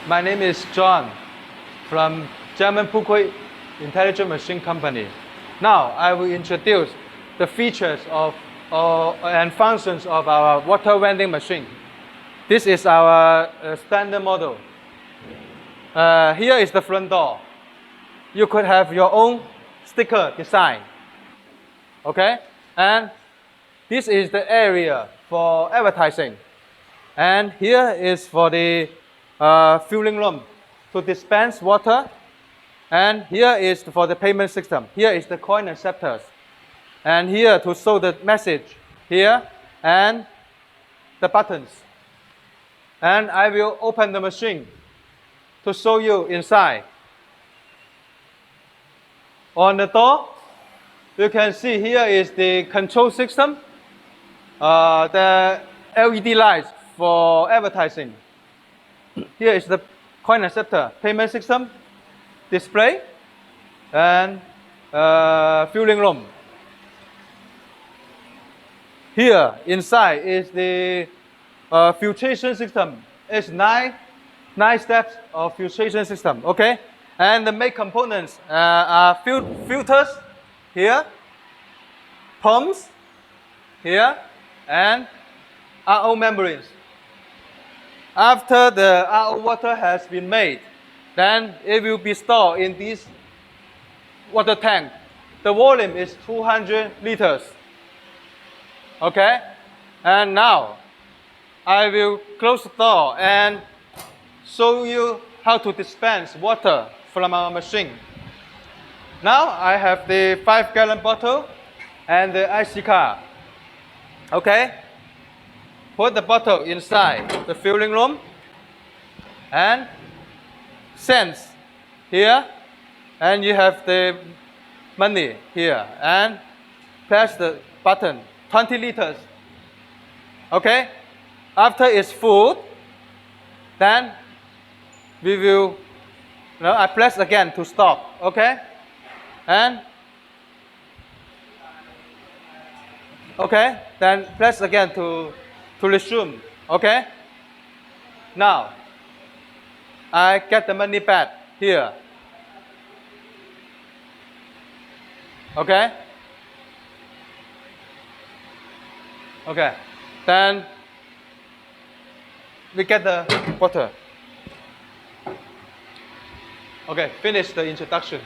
My name is John from German Pukui Intelligent Machine Company. Now I will introduce the features of and functions of our water vending machine. This is our standard model. Here is the front door. You could have your own sticker design. Okay? And this is the area for advertising. And here is for the filling room to dispense water. And here is for the payment system. Here is the coin acceptors. And here to show the message here and the buttons. And I will open the machine to show you inside. On the door, you can see here is the control system, the LED lights for advertising. Here is the coin acceptor, payment system, display, and filling room. Here inside is the filtration system. It's nine steps of filtration system. Okay, and the main components are filters here, pumps here, and RO membranes. After the RO water has been made, then it will be stored in this water tank. The volume is 200 liters. Okay, and now I will close the door and show you how to dispense water from our machine. Now I have the 5-gallon bottle and the IC card. Okay, put the bottle inside the filling room and sense here, and you have the money here, and press the button, 20 liters. Okay, after it's full, then we will, I press again to stop. Okay, and okay, then press again to resume. Okay, now I get the money back here. Okay, okay, then we get the water. Okay, finish the introduction.